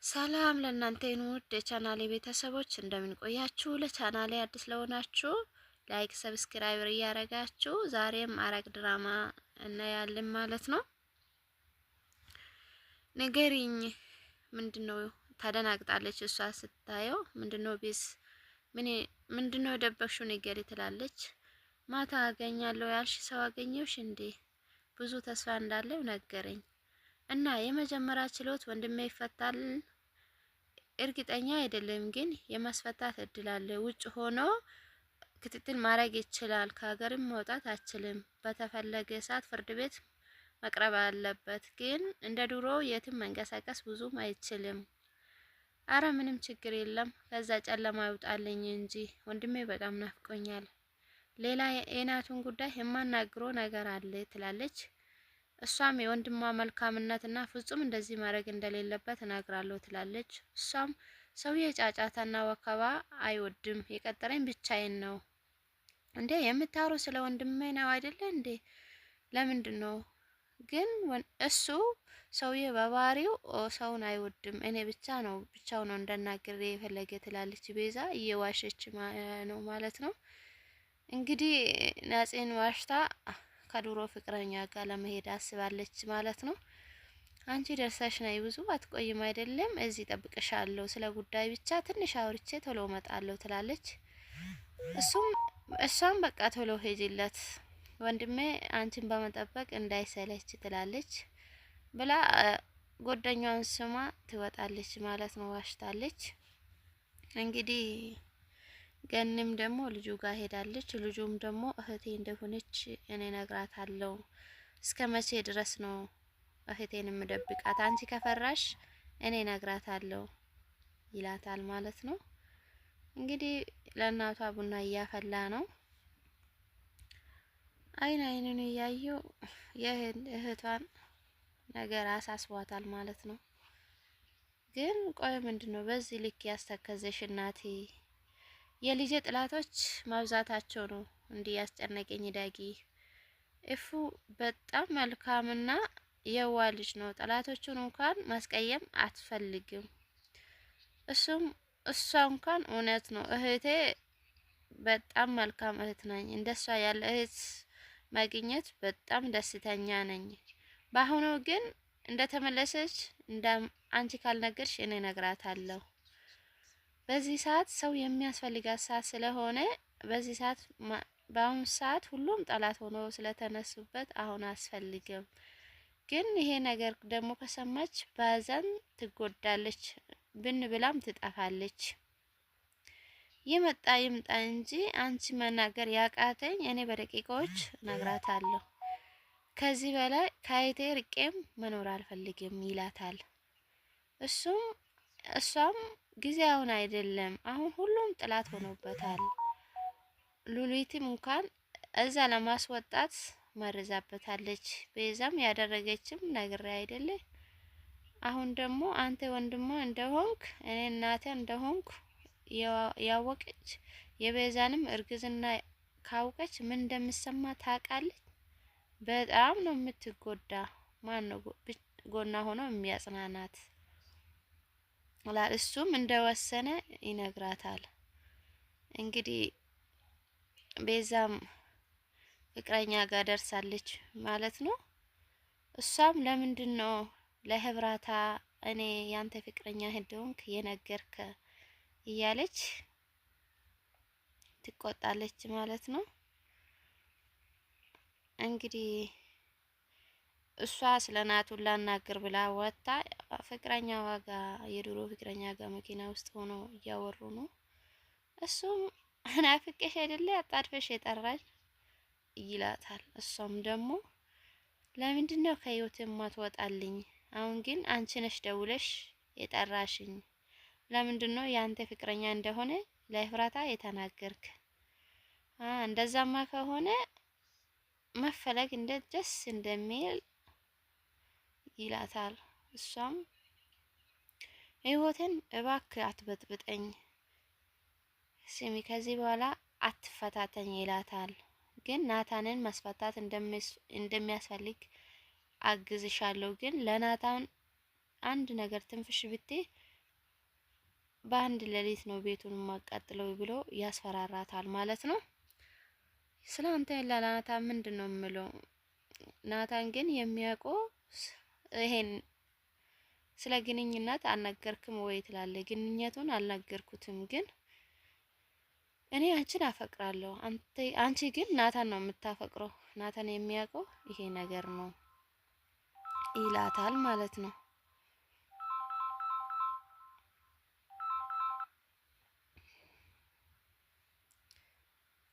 ሰላም ለእናንተ ይሁን ውድ የቻናሌ ቤተሰቦች እንደምን ቆያችሁ? ለቻናሌ አዲስ ለሆናችሁ ላይክ፣ ሰብስክራይብ እያረጋችሁ ዛሬም ሐረግ ድራማ እናያለን ማለት ነው። ንገሪኝ ምንድነው? ታደናግጣለች እሷ ስታየው። ምንድነው የደበቅሽው ንገሪ ትላለች። ማታ አገኛለሁ ያልሽ ሰው አገኘሽ እንዴ? ብዙ ተስፋ እንዳለው ነገረኝ እና የመጀመሪያ ችሎት ወንድሜ ይፈታል እርግጠኛ አይደለም፣ ግን የማስፈታት እድል አለ። ውጭ ሆኖ ክትትል ማድረግ ይችላል። ከሀገርም መውጣት አይችልም። በተፈለገ ሰዓት ፍርድ ቤት መቅረብ አለበት፣ ግን እንደ ድሮ የትም መንቀሳቀስ ብዙም አይችልም። አረ ምንም ችግር የለም፣ ከዛ ጨለማ ይውጣልኝ እንጂ ወንድሜ በጣም ናፍቆኛል። ሌላ የእናቱን ጉዳይ የማናግረው ነገር አለ ትላለች። እሷም የወንድሟ መልካምነትና ፍጹም እንደዚህ ማድረግ እንደሌለበት እነግራለሁ ትላለች። እሷም ሰውዬ ጫጫታና ወከባ አይወድም፣ የቀጠረኝ ብቻዬን ነው። እንዴ የምታወሩ ስለ ወንድሜ ነው አይደለ እንዴ? ለምንድን ነው ግን እሱ ሰውዬ በባህሪው ሰውን አይወድም፣ እኔ ብቻው ነው እንደናገር የፈለገ ትላለች። ቤዛ እየዋሸች ነው ማለት ነው። እንግዲህ ናጼን ዋሽታ ከድሮ ፍቅረኛ ጋር ለመሄድ አስባለች ማለት ነው። አንቺ ደርሰሽ ነይ፣ ብዙ አትቆይም አይደለም? እዚህ ጠብቅሻለሁ፣ ስለ ጉዳይ ብቻ ትንሽ አውርቼ ቶሎ እመጣለሁ ትላለች። እሷም በቃ ቶሎ ሄጂለት ወንድሜ አንቺን በመጠበቅ እንዳይሰለች ትላለች ብላ ጓደኛዋን ስማ ትወጣለች ማለት ነው። ዋሽታለች። እንግዲህ ገንም ደግሞ ልጁ ጋር ሄዳለች። ልጁም ደግሞ እህቴ እንደሆነች እኔ ነግራታለሁ። እስከ መቼ ድረስ ነው እህቴን የምደብቃት? አንቺ ከፈራሽ እኔ ነግራታለሁ ይላታል ማለት ነው። እንግዲህ ለእናቷ ቡና እያፈላ ነው። አይኑን እያየው የእህቷን ነገር አሳስቧታል ማለት ነው። ግን ቆይ ምንድነው በዚህ ልክ ያስተከዘሽ እናቴ? የልጄ ጥላቶች ማብዛታቸው ነው እንዲህ ያስጨነቀኝ። ዳጊ እፉ በጣም መልካምና የዋ ልጅ ነው። ጠላቶቹን እንኳን ማስቀየም አትፈልግም። እሷ እንኳን እውነት ነው እህቴ በጣም መልካም እህት ነኝ። እንደሷ ያለ እህት ማግኘት በጣም ደስተኛ ነኝ። በአሁኑ ግን እንደተመለሰች አንቺ ካልነገርሽ እኔ ነግራታለሁ። በዚህ ሰዓት ሰው የሚያስፈልጋት ሰዓት ስለሆነ በአሁኑ ሰዓት ሁሉም ጠላት ሆኖ ስለተነሱበት አሁን አስፈልግም። ግን ይሄ ነገር ደግሞ ከሰማች ባዘን ትጎዳለች፣ ብን ብላም ትጠፋለች። ይመጣ ይምጣ እንጂ አንቺ መናገር ያቃተኝ እኔ በደቂቃዎች ነግራታለሁ። ከዚህ በላይ ከአይቴ ርቄም መኖር አልፈልግም ይላታል። እሷም ጊዜውን አይደለም አሁን ሁሉም ጥላት ሆኖበታል። ሉሊትም እንኳን እዛ ለማስወጣት መርዛበታለች። ቤዛም ያደረገችም ነገር አይደለ። አሁን ደግሞ አንተ ወንድሟ እንደሆንክ እኔ እናቴ እንደሆንኩ ያወቀች የቤዛንም እርግዝና ካውቀች ምን እንደምሰማ ታውቃለች። በጣም ነው የምትጎዳ። ማን ነው ጎና ሆኖ የሚያጽናናት? እሱም እንደወሰነ ይነግራታል። እንግዲህ ቤዛም ፍቅረኛ ጋር ደርሳለች ማለት ነው። እሷም ለምንድነው ለህብራታ እኔ ያንተ ፍቅረኛ እንደሆንክ የነገርከ እያለች ትቆጣለች ማለት ነው። እንግዲህ እሷ ስለናቱን ላናግር ብላ ወጣ ፍቅረኛዋ ጋር የድሮ ፍቅረኛ ጋር መኪና ውስጥ ሆኖ እያወሩ ነው። እሱም አናፍቄሽ አይደለ አጣድፈሽ የጠራሽ ይላታል። እሷም ደግሞ ለምንድነው ከህይወት የማትወጣልኝ? አሁን ግን አንቺ ነሽ ደውለሽ የጠራሽኝ። ለምንድነው ያንተ ፍቅረኛ እንደሆነ ለፍራታ የተናገርክ? እንደዛማ ከሆነ መፈለግ ደስ እንደሚል ይላታል። እሷም ህይወትን እባክህ አትበጥብጠኝ፣ ስሚ ከዚህ በኋላ አትፈታተኝ ይላታል። ግን ናታንን ማስፈታት እንደሚያስፈልግ አግዝሻለሁ። ግን ለናታን አንድ ነገር ትንፍሽ ብቴ በአንድ ሌሊት ነው ቤቱን ማቃጥለው ብሎ ያስፈራራታል ማለት ነው። ስላንተ ለናታን ምንድነው የምለው? ናታን ግን የሚያውቀው ይሄን ስለ ግንኙነት አልነገርክም ወይ ትላለ። ግንኙነቱን አልነገርኩትም፣ ግን እኔ አንቺን አፈቅራለሁ፣ አንቺ ግን ናታን ነው የምታፈቅረው። ናታን የሚያውቀው ይሄ ነገር ነው ይላታል ማለት ነው።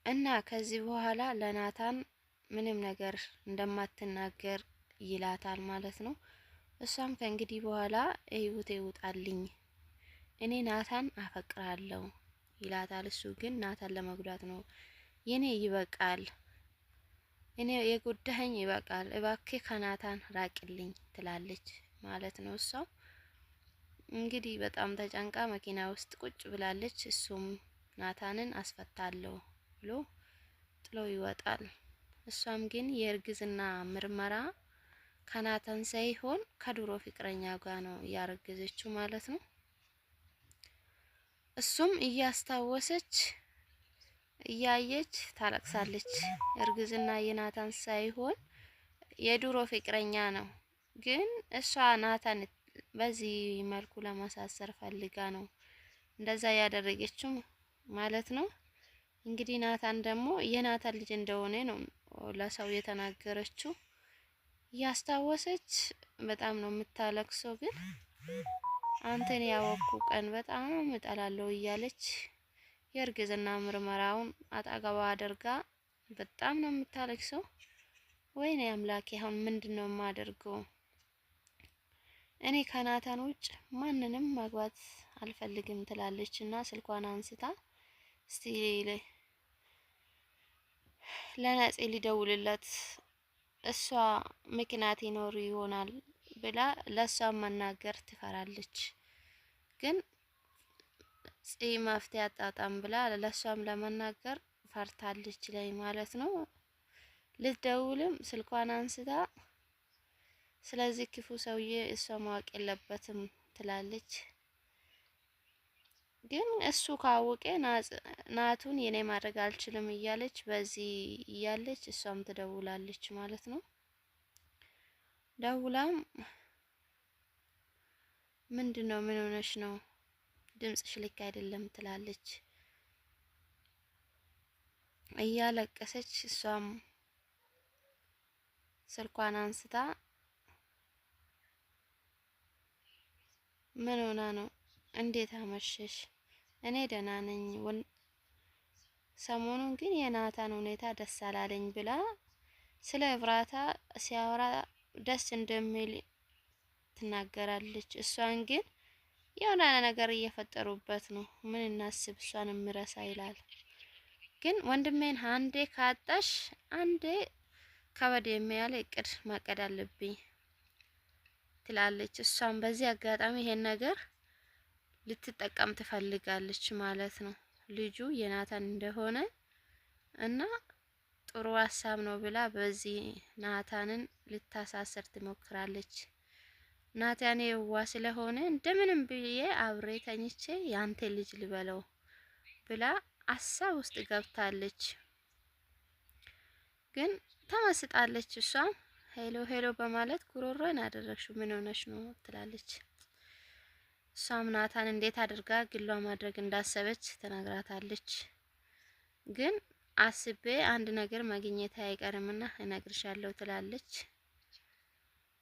እና ከዚህ በኋላ ለናታን ምንም ነገር እንደማትናገር ይላታል ማለት ነው። እሷም ከእንግዲህ በኋላ ህይወቴ ይውጣልኝ፣ እኔ ናታን አፈቅራለሁ ይላታል። እሱ ግን ናታን ለመጉዳት ነው። የኔ ይበቃል፣ እኔ የጎዳኸኝ ይበቃል፣ እባክህ ከናታን ራቅልኝ ትላለች ማለት ነው። እሷ እንግዲህ በጣም ተጨንቃ መኪና ውስጥ ቁጭ ብላለች። እሱም ናታንን አስፈታለሁ ብሎ ጥሎ ይወጣል። እሷም ግን የእርግዝና ምርመራ ከናታን ሳይሆን ከድሮ ፍቅረኛ ጋር ነው ያረገዘችው ማለት ነው። እሱም እያስታወሰች እያየች ታለቅሳለች። እርግዝና የናታን ሳይሆን የድሮ ፍቅረኛ ነው። ግን እሷ ናታን በዚህ መልኩ ለማሳሰር ፈልጋ ነው እንደዛ ያደረገችው ማለት ነው። እንግዲህ ናታን ደግሞ የናታን ልጅ እንደሆነ ነው ለሰው የተናገረችው። እያስታወሰች በጣም ነው የምታለቅሰው። ግን አንተን ያወኩ ቀን በጣም እጠላለሁ እያለች የእርግዝና ምርመራውን አጠገቧ አድርጋ በጣም ነው የምታለቅሰው። ወይኔ አምላኬ አሁን ምንድነው የማደርገው? እኔ ከናታን ውጭ ማንንም ማግባት አልፈልግም ትላለች እና ስልኳን አንስታ እስቲ ለነጽ ሊደውልለት እሷ ምክንያት ይኖር ይሆናል ብላ ለሷ መናገር ትፈራለች። ግን መፍትሄ አጣጣም ብላ ለሷም ለመናገር ፈርታለች ላይ ማለት ነው። ልትደውልም ስልኳን አንስታ ስለዚህ ክፉ ሰውዬ እሷ ማወቅ የለበትም ትላለች። ግን እሱ ካወቀ ናቱን የኔ ማድረግ አልችልም እያለች በዚህ እያለች እሷም ትደውላለች ማለት ነው። ደውላም ምንድነው ምን ሆነሽ ነው? ድምጽሽ ልክ አይደለም ትላለች እያለቀሰች። እሷም ስልኳን አንስታ ምን ሆና ነው? እንዴት አመሸሽ? እኔ ደህና ነኝ። ሰሞኑን ግን የናታን ሁኔታ ደስ አላለኝ ብላ ስለ እብራታ ሲያወራ ደስ እንደሚል ትናገራለች። እሷን ግን የሆነ ነገር እየፈጠሩበት ነው። ምን እናስብ እሷን ምረሳ ይላል። ግን ወንድሜን አንዴ ካጣሽ አንዴ ከበድ የሚያለ እቅድ ማቀድ አለብኝ ትላለች። እሷም በዚህ አጋጣሚ ይሄን ነገር ልትጠቀም ትፈልጋለች ማለት ነው። ልጁ የናታን እንደሆነ እና ጥሩ ሀሳብ ነው ብላ በዚህ ናታንን ልታሳስር ትሞክራለች። ናታን የዋ ስለሆነ እንደምንም ብዬ አብሬ ተኝቼ ያንተ ልጅ ልበለው ብላ ሀሳብ ውስጥ ገብታለች። ግን ተመስጣለች። እሷም ሄሎ ሄሎ በማለት ጉሮሮን አደረግሽው ምን ሆነሽ ነው ትላለች። እሷም ናታን እንዴት አድርጋ ግሏ ማድረግ እንዳሰበች ተናግራታለች። ግን አስቤ አንድ ነገር ማግኘት አይቀርምና እነግርሻለሁ ትላለች።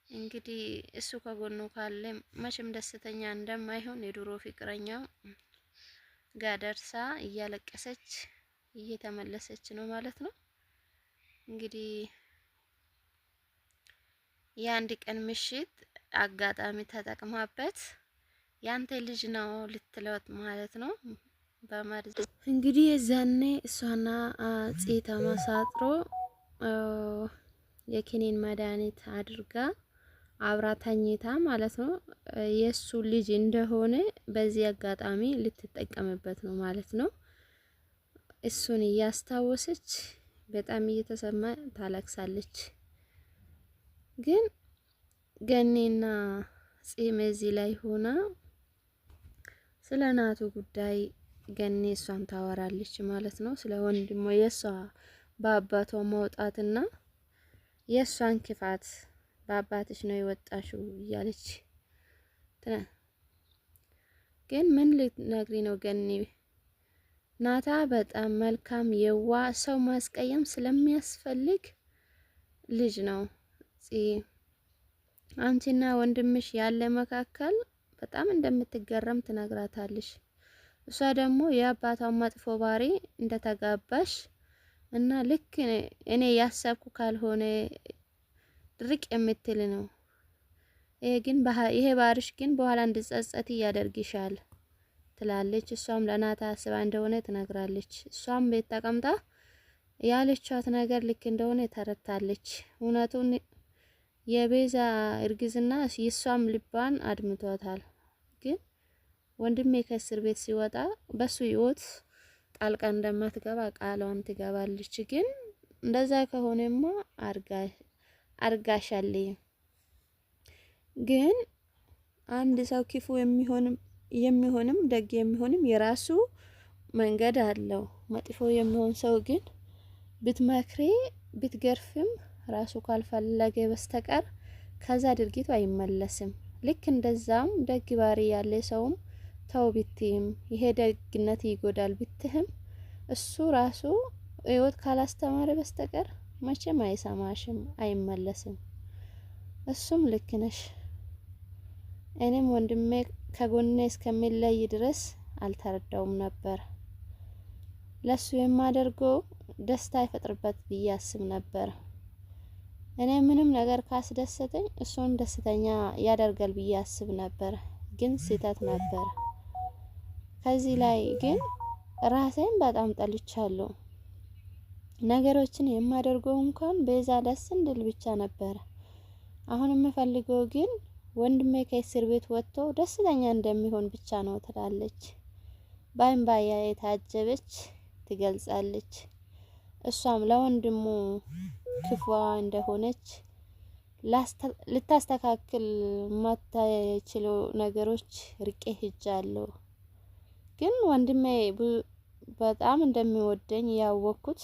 እንግዲህ እሱ ከጎኑ ካለ መቼም ደስተኛ እንደማይሆን የድሮ ፍቅረኛው ጋር ደርሳ እያለቀሰች እየተመለሰች ነው ማለት ነው። እንግዲህ የአንድ ቀን ምሽት አጋጣሚ ተጠቅማበት ያንተ ልጅ ነው ልትለውት ማለት ነው በመርዝ እንግዲህ የዛኔ እሷና አጼ ተመሳጥሮ የኪኒን መድኃኒት አድርጋ አብራ ተኝታ ማለት ነው የሱ ልጅ እንደሆነ በዚህ አጋጣሚ ልትጠቀምበት ነው ማለት ነው። እሱን እያስታወሰች በጣም እየተሰማ ታለቅሳለች። ግን ገኔና ጺም እዚህ ላይ ሆና ስለ ናቱ ጉዳይ ገኒ እሷም ታወራለች ማለት ነው። ስለ ወንድሞ የሷ በአባቷ መውጣትና የሷን ክፋት በአባትሽ ነው የወጣሽው እያለች ግን ምን ልትነግሪ ነው ገኒ? ናታ በጣም መልካም የዋ ሰው ማስቀየም ስለሚያስፈልግ ልጅ ነው። አንቺና ወንድምሽ ያለ መካከል በጣም እንደምትገረም ትነግራታለሽ። እሷ ደግሞ የአባቷን መጥፎ ባህሪ እንደተጋባሽ እና ልክ እኔ ያሰብኩ ካልሆነ ድርቅ የምትል ነው። ይሄ ባህሪሽ ግን በኋላ እንድጸጸት ያደርግሻል ትላለች። እሷም ለናታ አስባ እንደሆነ ትነግራለች። እሷም ቤት ተቀምጣ ያለቻት ነገር ልክ እንደሆነ ተረታለች። እውነቱን የቤዛ እርግዝና የሷም ልቧን አድምቷታል። ግን ወንድሜ ከእስር ቤት ሲወጣ በሱ ህይወት ጣልቃ እንደማትገባ ቃሏን ትገባለች። ግን እንደዛ ከሆነማ አርጋሻለኝ። ግን አንድ ሰው ክፉ የሚሆንም ደግ የሚሆንም የራሱ መንገድ አለው። መጥፎ የሚሆን ሰው ግን ብትመክሪ ብትገርፍም ራሱ ካልፈለገ በስተቀር ከዛ ድርጊቱ አይመለስም። ልክ እንደዛም ደግ ባሪ ያለ ሰውም ተው ብትይም ይሄ ደግነት ይጎዳል ብትህም እሱ ራሱ ህይወት ካላስተማረ በስተቀር መቼም አይሰማሽም፣ አይመለስም። እሱም ልክ ነሽ። እኔም ወንድሜ ከጎኔ እስከሚለይ ድረስ አልተረዳውም ነበር። ለሱ የማደርገው ደስታ ይፈጥርበት ብዬ አስብ ነበር። እኔ ምንም ነገር ካስደሰተኝ እሱን ደስተኛ ያደርጋል ብዬ አስብ ነበር። ግን ስህተት ነበር። ከዚህ ላይ ግን ራሴን በጣም ጠልቻለሁ። ነገሮችን የማደርገው እንኳን ቤዛ ደስ እንድል ብቻ ነበር። አሁን የምፈልገው ግን ወንድሜ ከእስር ቤት ወጥቶ ደስተኛ እንደሚሆን ብቻ ነው ትላለች። በእንባ የታጀበች ትገልጻለች። እሷም ለወንድሙ ክፉ እንደሆነች ልታስተካክል ማታችለው ነገሮች ርቄ ሄጃለሁ። ግን ወንድሜ በጣም እንደሚወደኝ ያወቅኩት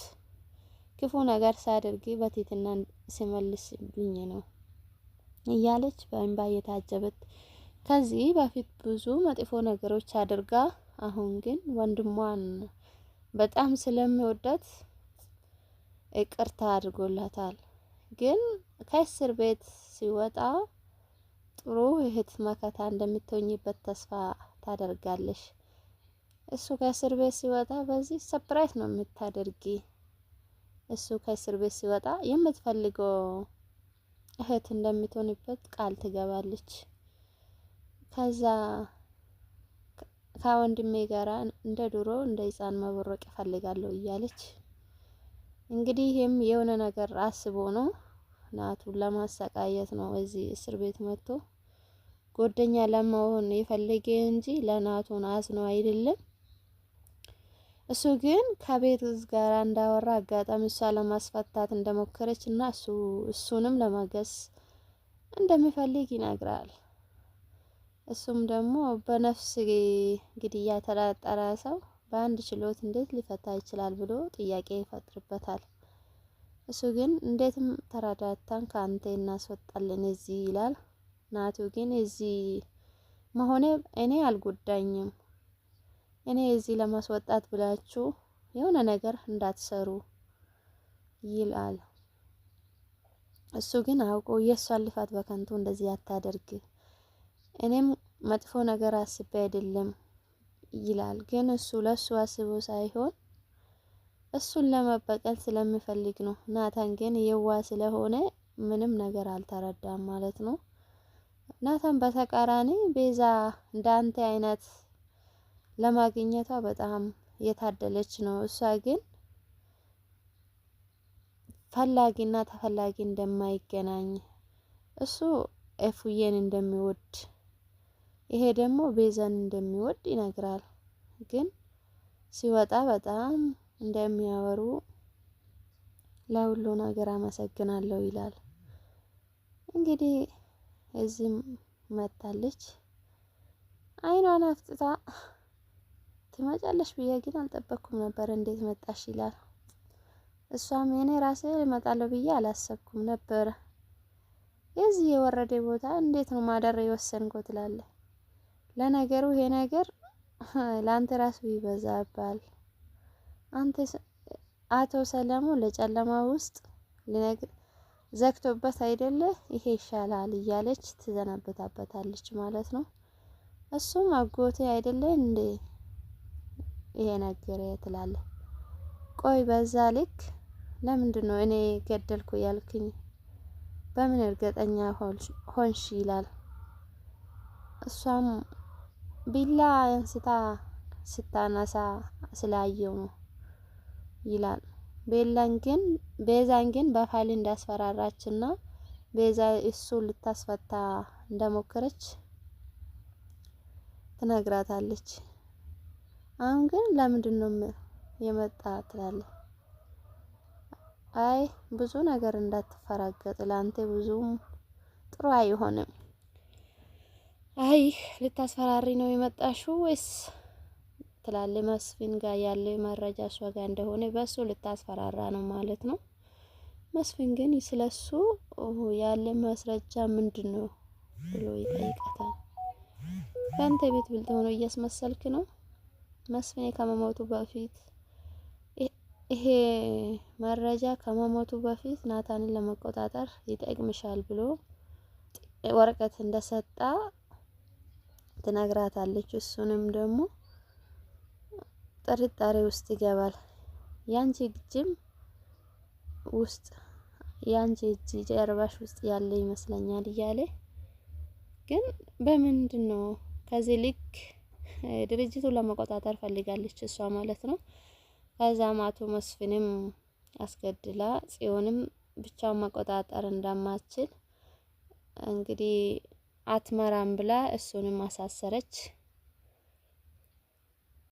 ክፉ ነገር ሳደርግ በትህትና ሲመልስልኝ ነው እያለች በእንባ የታጀበች ከዚህ በፊት ብዙ መጥፎ ነገሮች አድርጋ አሁን ግን ወንድሟን በጣም ስለሚወዳት ይቅርታ አድርጎላታል። ግን ከእስር ቤት ሲወጣ ጥሩ እህት መከታ እንደምትሆኝበት ተስፋ ታደርጋለሽ። እሱ ከእስር ቤት ሲወጣ በዚህ ሰፕራይዝ ነው የምታደርጊ። እሱ ከእስር ቤት ሲወጣ የምትፈልገው እህት እንደምትሆንበት ቃል ትገባለች። ከዛ ከወንድሜ ጋራ እንደ ድሮ እንደ ህፃን መቦረቅ እፈልጋለሁ እያለች እንግዲህ ይሄም የሆነ ነገር አስቦ ነው ናቱን ለማሰቃየት ነው እዚህ እስር ቤት መጥቶ ጓደኛ ለመሆን የፈለገ እንጂ ለናቱን አዝኖ አይደለም። እሱ ግን ከቤት ጋር እንዳወራ አጋጣሚ እሷ ለማስፈታት እንደሞከረች እና እሱንም ለማገስ እንደሚፈልግ ይነግራል። እሱም ደግሞ በነፍስ ግድያ የተጠረጠረ ሰው በአንድ ችሎት እንዴት ሊፈታ ይችላል ብሎ ጥያቄ ይፈጥርበታል። እሱ ግን እንዴትም ተረዳታን ከአንተ እናስወጣለን እዚህ ይላል። ናቱ ግን እዚህ መሆኔ እኔ አልጎዳኝም፣ እኔ እዚህ ለማስወጣት ብላችሁ የሆነ ነገር እንዳትሰሩ ይላል። እሱ ግን አውቆ የሷን ልፋት በከንቱ እንደዚህ አታደርግ፣ እኔም መጥፎ ነገር አስቤ አይደለም ይላል። ግን እሱ ለሱ አስቦ ሳይሆን እሱን ለመበቀል ስለሚፈልግ ነው። ናታን ግን የዋ ስለሆነ ምንም ነገር አልተረዳም ማለት ነው። ናታን በተቃራኒ ቤዛ እንዳንተ አይነት ለማግኘቷ በጣም የታደለች ነው። እሷ ግን ፈላጊና ተፈላጊ እንደማይገናኝ እሱ ኤፉዬን እንደሚወድ ይሄ ደግሞ ቤዛን እንደሚወድ ይነግራል። ግን ሲወጣ በጣም እንደሚያወሩ ለሁሉ ነገር አመሰግናለሁ ይላል። እንግዲህ እዚህም መጣለች። አይኗ ፊቷን አፍጥታ ትመጫለሽ ብዬ ግን አልጠበቅኩም ነበር፣ እንዴት መጣሽ ይላል። እሷም እኔ ራሴ እመጣለሁ ብዬ አላሰብኩም ነበር፣ የዚህ የወረደ ቦታ እንዴት ነው ማደር የወሰንኩት ትላለህ። ለነገሩ ይሄ ነገር ለአንተ ራሱ ይበዛባል። አንተ አቶ ሰለሞን ለጨለማ ውስጥ ልነግር ዘግቶበት አይደለ ይሄ ይሻላል እያለች ትዘናበታበታለች ማለት ነው። እሱም አጎቴ አይደለ እንዴ ይሄ ነገር ትላለህ። ቆይ በዛ ልክ ለምንድን ነው እኔ ገደልኩ ያልክኝ? በምን እርግጠኛ ሆንሽ ይላል። እሷም ቢላ አንስታ ስታነሳ ስላየው ነው ይላል። ቤዛን ግን በፋይል እንዳስፈራራችና ቤዛ እሱ ልታስፈታ እንደሞከረች ትነግራታለች። አሁን ግን ለምንድን ነው የመጣ ትላለች። አይ ብዙ ነገር እንዳትፈራገጥ ለአንተ ብዙም ጥሩ አይሆንም። አይ ልታስፈራሪ ነው የመጣሽው ወይስ ትላለች። መስፍን ጋር ያለ መረጃ እሷ ጋር እንደሆነ በሱ ልታስፈራራ ነው ማለት ነው። መስፍን ግን ስለሱ ያለ ማስረጃ ምንድነው ብሎ ይጠይቃታል። በአንተ ቤት ብልጥ ሆኖ እያስመሰልክ ነው። መስፍን ከመሞቱ በፊት ይሄ መረጃ ከመሞቱ በፊት ናታንን ለመቆጣጠር ይጠቅምሻል ብሎ ወረቀት እንደሰጣ ትነግራታለች። እሱንም ደግሞ ጥርጣሬ ውስጥ ይገባል። ያንቺ እጅም ውስጥ ያንቺ እጅ ጀርባሽ ውስጥ ያለ ይመስለኛል እያለ ግን በምንድን ነው ከዚህ ልክ ድርጅቱን ለመቆጣጠር ፈልጋለች እሷ ማለት ነው። ከዛም አቶ መስፍንም አስገድላ ጽዮንም ብቻውን መቆጣጠር እንደማትችል እንግዲህ አትመራም ብላ እሱንም አሳሰረች።